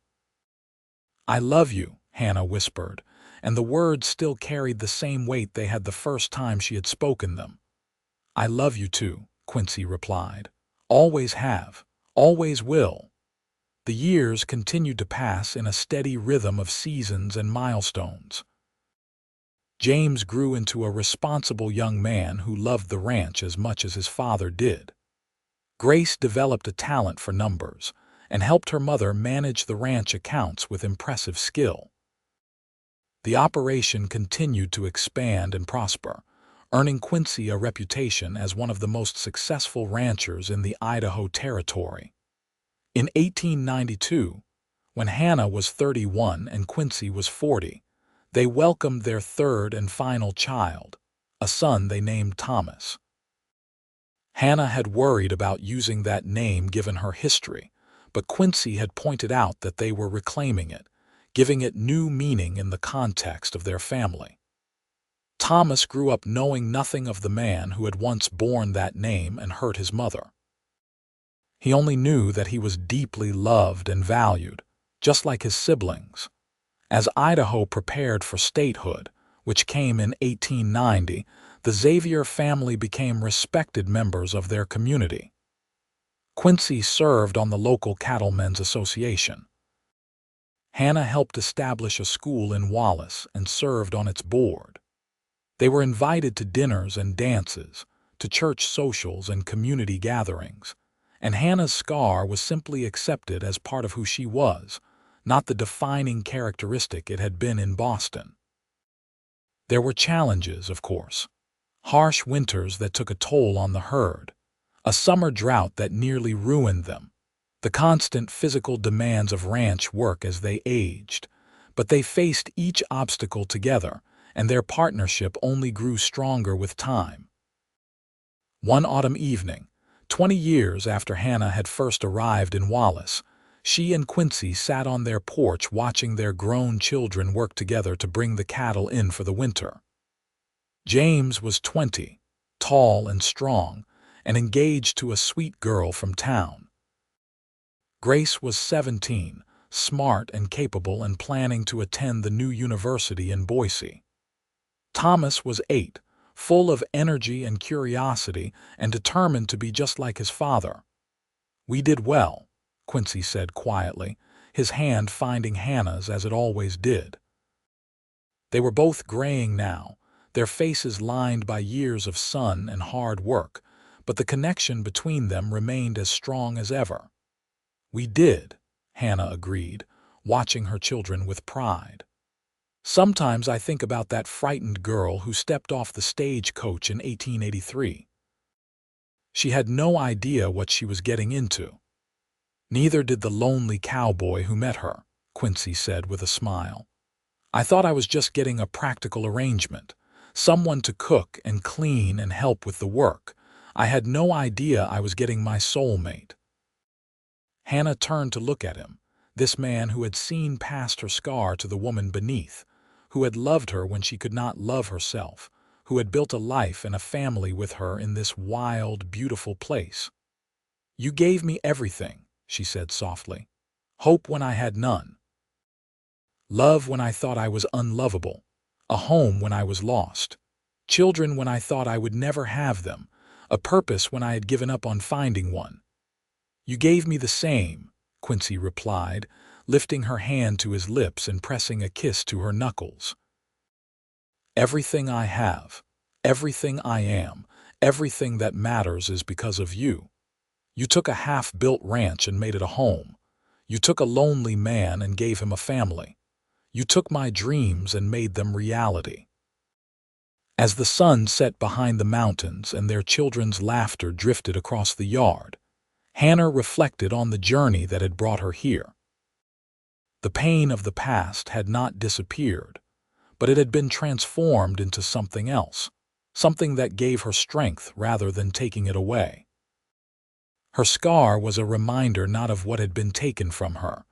"I love you," Hannah whispered, and the words still carried the same weight they had the first time she had spoken them. "I love you too," Quincy replied. "Always have, always will." The years continued to pass in a steady rhythm of seasons and milestones. James grew into a responsible young man who loved the ranch as much as his father did. Grace developed a talent for numbers and helped her mother manage the ranch accounts with impressive skill. The operation continued to expand and prosper, earning Quincy a reputation as one of the most successful ranchers in the Idaho Territory. In 1892, when Hannah was 31 and Quincy was 40, they welcomed their third and final child, a son they named Thomas. Hannah had worried about using that name given her history, but Quincy had pointed out that they were reclaiming it, giving it new meaning in the context of their family. Thomas grew up knowing nothing of the man who had once borne that name and hurt his mother. He only knew that he was deeply loved and valued, just like his siblings. As Idaho prepared for statehood, which came in 1890, the Xavier family became respected members of their community. Quincy served on the local Cattlemen's Association. Hannah helped establish a school in Wallace and served on its board. They were invited to dinners and dances, to church socials and community gatherings, and Hannah's scar was simply accepted as part of who she was, not the defining characteristic it had been in Boston. There were challenges, of course. Harsh winters that took a toll on the herd, a summer drought that nearly ruined them, the constant physical demands of ranch work as they aged, but they faced each obstacle together, and their partnership only grew stronger with time. One autumn evening, 20 years after Hannah had first arrived in Wallace, she and Quincy sat on their porch watching their grown children work together to bring the cattle in for the winter. James was 20, tall and strong, and engaged to a sweet girl from town. Grace was 17, smart and capable and planning to attend the new university in Boise. Thomas was 8, full of energy and curiosity and determined to be just like his father. "We did well," Quincy said quietly, his hand finding Hannah's as it always did. They were both graying now, their faces lined by years of sun and hard work, but the connection between them remained as strong as ever. "We did," Hannah agreed, watching her children with pride. "Sometimes I think about that frightened girl who stepped off the stagecoach in 1883. She had no idea what she was getting into." "Neither did the lonely cowboy who met her," Quincy said with a smile. "I thought I was just getting a practical arrangement, someone to cook and clean and help with the work. I had no idea I was getting my soulmate." Hannah turned to look at him, this man who had seen past her scar to the woman beneath, who had loved her when she could not love herself, who had built a life and a family with her in this wild, beautiful place. "You gave me everything," she said softly. "Hope when I had none. Love when I thought I was unlovable. A home when I was lost. Children when I thought I would never have them. A purpose when I had given up on finding one." "You gave me the same," Quincy replied, lifting her hand to his lips and pressing a kiss to her knuckles. "Everything I have, everything I am, everything that matters is because of you. You took a half-built ranch and made it a home. You took a lonely man and gave him a family. You took my dreams and made them reality." As the sun set behind the mountains and their children's laughter drifted across the yard, Hannah reflected on the journey that had brought her here. The pain of the past had not disappeared, but it had been transformed into something else, something that gave her strength rather than taking it away. Her scar was a reminder not of what had been taken from her,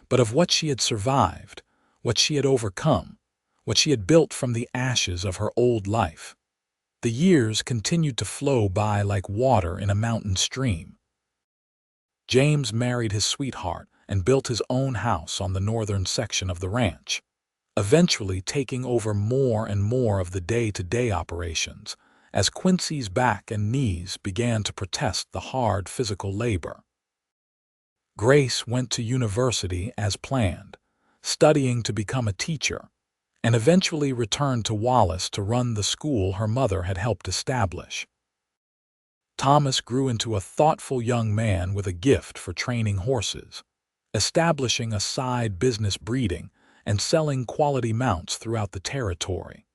but of what she had survived, what she had overcome, what she had built from the ashes of her old life. The years continued to flow by like water in a mountain stream. James married his sweetheart and built his own house on the northern section of the ranch, eventually taking over more and more of the day-to-day operations as Quincy's back and knees began to protest the hard physical labor. Grace went to university as planned, studying to become a teacher, and eventually returned to Wallace to run the school her mother had helped establish. Thomas grew into a thoughtful young man with a gift for training horses, establishing a side business breeding and selling quality mounts throughout the territory.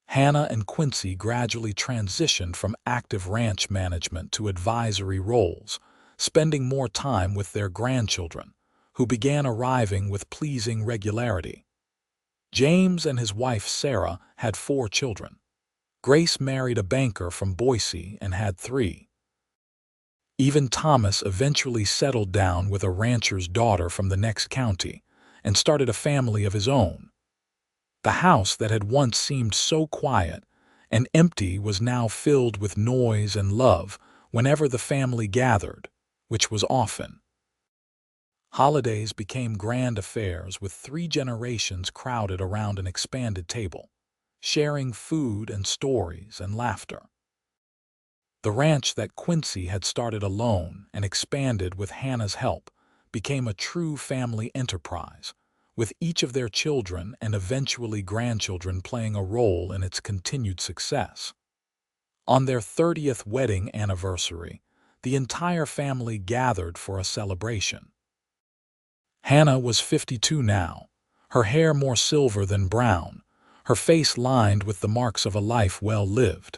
Hannah and Quincy gradually transitioned from active ranch management to advisory roles, spending more time with their grandchildren, who began arriving with pleasing regularity. James and his wife Sarah had 4 children. Grace married a banker from Boise and had 3. Even Thomas eventually settled down with a rancher's daughter from the next county and started a family of his own. The house that had once seemed so quiet and empty was now filled with noise and love whenever the family gathered, which was often. Holidays became grand affairs with 3 generations crowded around an expanded table, sharing food and stories and laughter. The ranch that Quincy had started alone and expanded with Hannah's help became a true family enterprise, with each of their children and eventually grandchildren playing a role in its continued success. On their 30th wedding anniversary, the entire family gathered for a celebration. Hannah was 52 now, her hair more silver than brown, her face lined with the marks of a life well lived.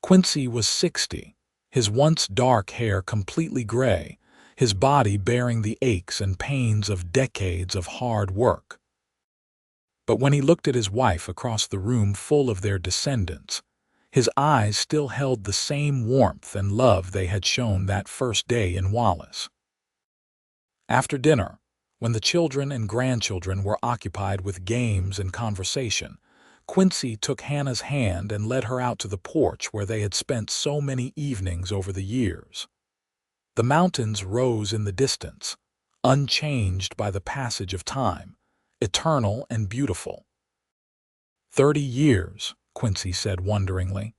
Quincy was 60, his once dark hair completely gray, his body bearing the aches and pains of decades of hard work. But when he looked at his wife across the room full of their descendants, his eyes still held the same warmth and love they had shown that first day in Wallace. After dinner, when the children and grandchildren were occupied with games and conversation, Quincy took Hannah's hand and led her out to the porch where they had spent so many evenings over the years. The mountains rose in the distance, unchanged by the passage of time, eternal and beautiful. 30 years, Quincy said wonderingly.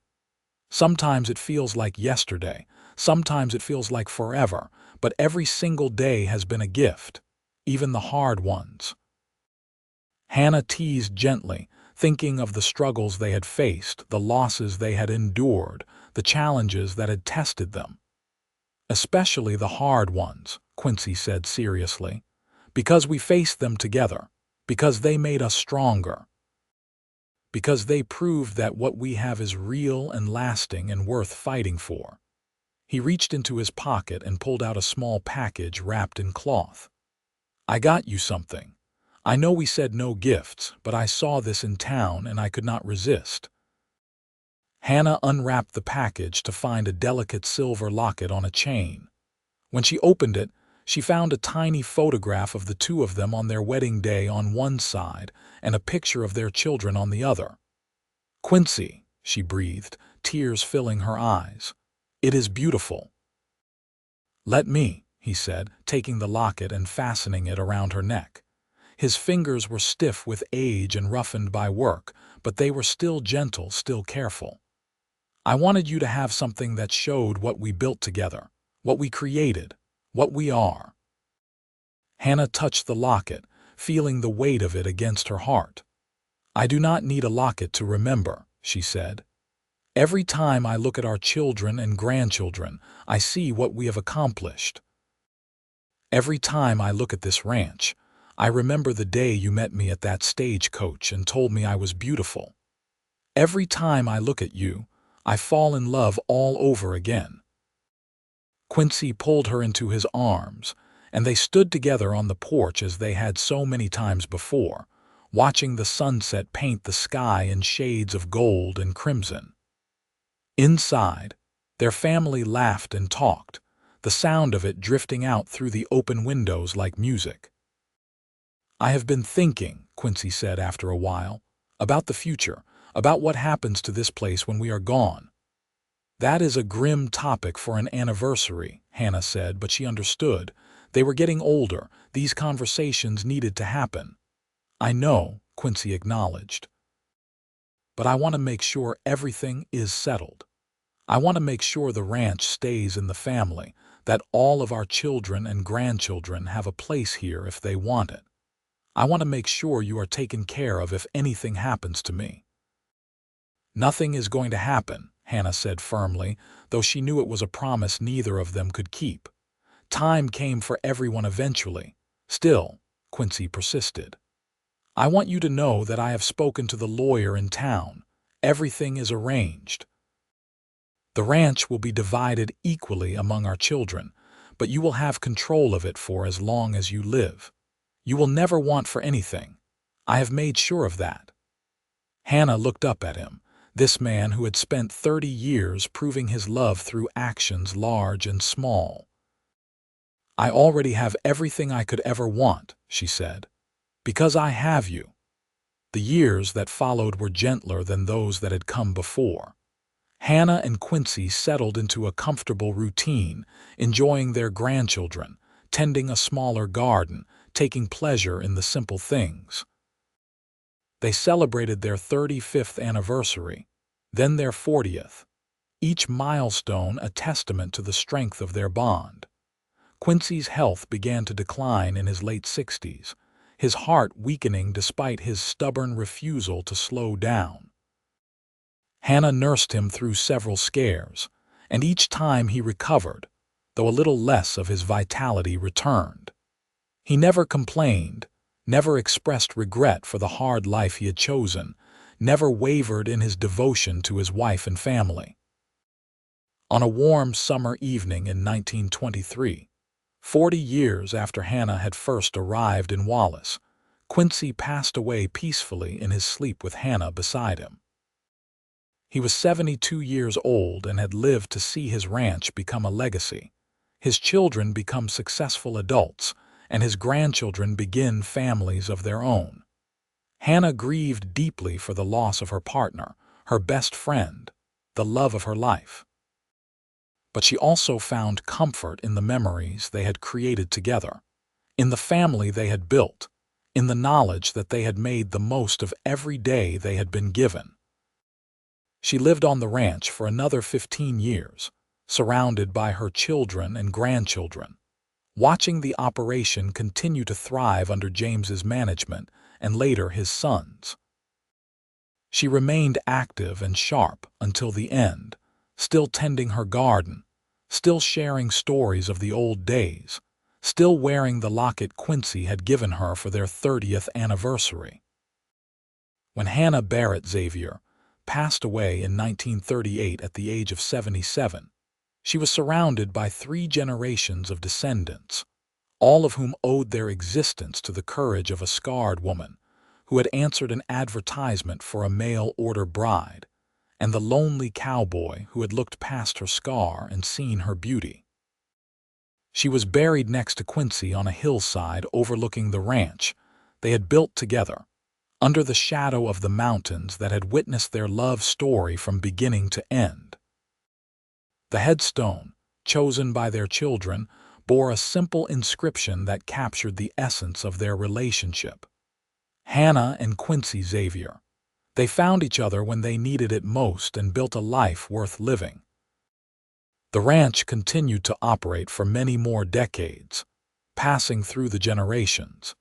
Sometimes it feels like yesterday, sometimes it feels like forever, but every single day has been a gift, even the hard ones. Hannah teased gently, thinking of the struggles they had faced, the losses they had endured, the challenges that had tested them. Especially the hard ones, Quincy said seriously, because we faced them together, because they made us stronger, because they proved that what we have is real and lasting and worth fighting for. He reached into his pocket and pulled out a small package wrapped in cloth. "I got you something. I know we said no gifts, but I saw this in town and I could not resist." Hannah unwrapped the package to find a delicate silver locket on a chain. When she opened it, she found a tiny photograph of the 2 of them on their wedding day on one side and a picture of their children on the other. "Quincy," she breathed, tears filling her eyes. "It is beautiful." "Let me," he said, taking the locket and fastening it around her neck. His fingers were stiff with age and roughened by work, but they were still gentle, still careful. "I wanted you to have something that showed what we built together, what we created, what we are." Hannah touched the locket, feeling the weight of it against her heart. "I do not need a locket to remember," she said. "Every time I look at our children and grandchildren, I see what we have accomplished. Every time I look at this ranch, I remember the day you met me at that stagecoach and told me I was beautiful. Every time I look at you, I fall in love all over again." Quincy pulled her into his arms, and they stood together on the porch as they had so many times before, watching the sunset paint the sky in shades of gold and crimson. Inside, their family laughed and talked, the sound of it drifting out through the open windows like music. "I have been thinking," Quincy said after a while, "about the future, about what happens to this place when we are gone." "That is a grim topic for an anniversary," Hannah said, but she understood. They were getting older. These conversations needed to happen. "I know," Quincy acknowledged. "But I want to make sure everything is settled. I want to make sure the ranch stays in the family, that all of our children and grandchildren have a place here if they want it. I want to make sure you are taken care of if anything happens to me." "Nothing is going to happen," Hannah said firmly, though she knew it was a promise neither of them could keep. Time came for everyone eventually. "Still," Quincy persisted, "I want you to know that I have spoken to the lawyer in town. Everything is arranged. The ranch will be divided equally among our children, but you will have control of it for as long as you live. You will never want for anything. I have made sure of that." Hannah looked up at him, this man who had spent 30 years proving his love through actions large and small. "I already have everything I could ever want," she said, "because I have you." The years that followed were gentler than those that had come before. Hannah and Quincy settled into a comfortable routine, enjoying their grandchildren, tending a smaller garden, taking pleasure in the simple things. They celebrated their 35th anniversary, then their 40th, each milestone a testament to the strength of their bond. Quincy's health began to decline in his late 60s, his heart weakening despite his stubborn refusal to slow down. Hannah nursed him through several scares, and each time he recovered, though a little less of his vitality returned. He never complained, never expressed regret for the hard life he had chosen, never wavered in his devotion to his wife and family. On a warm summer evening in 1923, 40 years after Hannah had first arrived in Wallace, Quincy passed away peacefully in his sleep with Hannah beside him. He was 72 years old and had lived to see his ranch become a legacy, his children become successful adults, and his grandchildren begin families of their own. Hannah grieved deeply for the loss of her partner, her best friend, the love of her life. But she also found comfort in the memories they had created together, in the family they had built, in the knowledge that they had made the most of every day they had been given. She lived on the ranch for another 15 years, surrounded by her children and grandchildren, watching the operation continue to thrive under James's management and later his sons. She remained active and sharp until the end, still tending her garden, still sharing stories of the old days, still wearing the locket Quincy had given her for their 30th anniversary. When Hannah Barrett Xavier passed away in 1938 at the age of 77, she was surrounded by 3 generations of descendants, all of whom owed their existence to the courage of a scarred woman who had answered an advertisement for a mail-order bride, and the lonely cowboy who had looked past her scar and seen her beauty. She was buried next to Quincy on a hillside overlooking the ranch they had built together, under the shadow of the mountains that had witnessed their love story from beginning to end. The headstone, chosen by their children, bore a simple inscription that captured the essence of their relationship. Hannah and Quincy Xavier. They found each other when they needed it most and built a life worth living. The ranch continued to operate for many more decades, passing through the generations,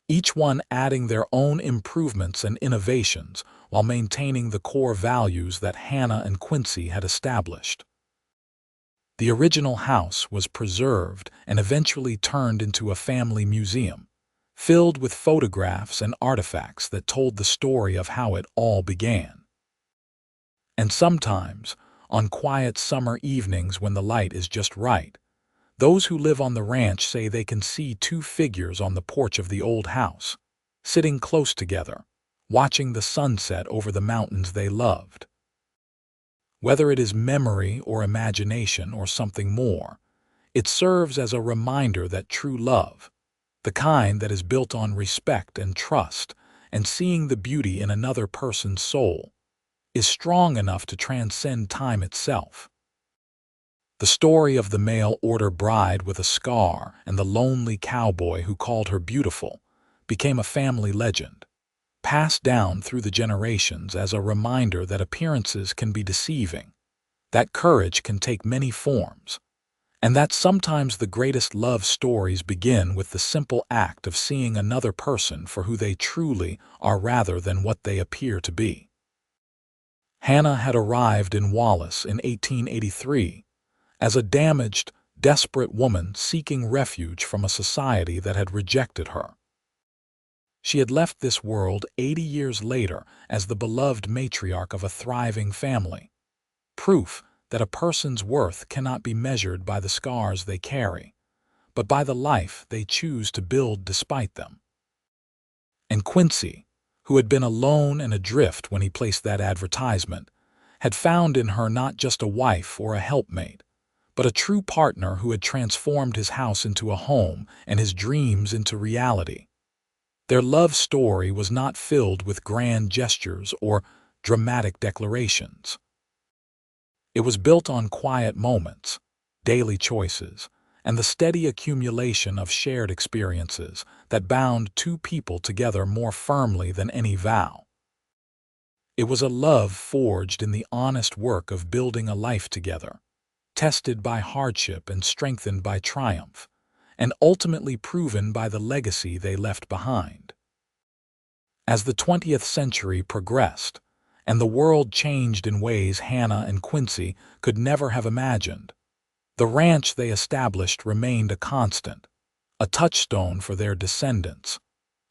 each one adding their own improvements and innovations while maintaining the core values that Hannah and Quincy had established. The original house was preserved and eventually turned into a family museum, filled with photographs and artifacts that told the story of how it all began. And sometimes, on quiet summer evenings when the light is just right, those who live on the ranch say they can see two figures on the porch of the old house, sitting close together, watching the sunset over the mountains they loved. Whether it is memory or imagination or something more, it serves as a reminder that true love, the kind that is built on respect and trust and seeing the beauty in another person's soul, is strong enough to transcend time itself. The story of the mail-order bride with a scar and the lonely cowboy who called her beautiful became a family legend, passed down through the generations as a reminder that appearances can be deceiving, that courage can take many forms, and that sometimes the greatest love stories begin with the simple act of seeing another person for who they truly are rather than what they appear to be. Hannah had arrived in Wallace in 1883 as a damaged, desperate woman seeking refuge from a society that had rejected her. She had left this world 80 years later as the beloved matriarch of a thriving family, proof that a person's worth cannot be measured by the scars they carry, but by the life they choose to build despite them. And Quincy, who had been alone and adrift when he placed that advertisement, had found in her not just a wife or a helpmate, but a true partner who had transformed his house into a home and his dreams into reality. Their love story was not filled with grand gestures or dramatic declarations. It was built on quiet moments, daily choices, and the steady accumulation of shared experiences that bound two people together more firmly than any vow. It was a love forged in the honest work of building a life together, tested by hardship and strengthened by triumph, and ultimately proven by the legacy they left behind. As the 20th century progressed, and the world changed in ways Hannah and Quincy could never have imagined, the ranch they established remained a constant, a touchstone for their descendants,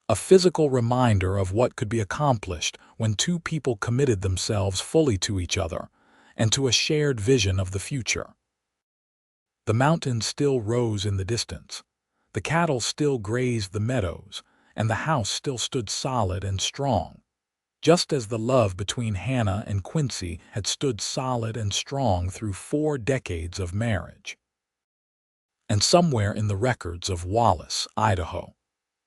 a physical reminder of what could be accomplished when two people committed themselves fully to each other and to a shared vision of the future. The mountains still rose in the distance, the cattle still grazed the meadows, and the house still stood solid and strong, just as the love between Hannah and Quincy had stood solid and strong through 4 decades of marriage. And somewhere in the records of Wallace, Idaho,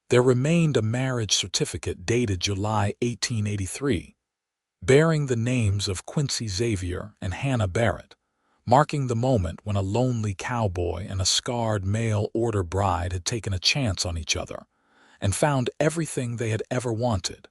there remained a marriage certificate dated July 1883, bearing the names of Quincy Xavier and Hannah Barrett, marking the moment when a lonely cowboy and a scarred mail-order bride had taken a chance on each other and found everything they had ever wanted: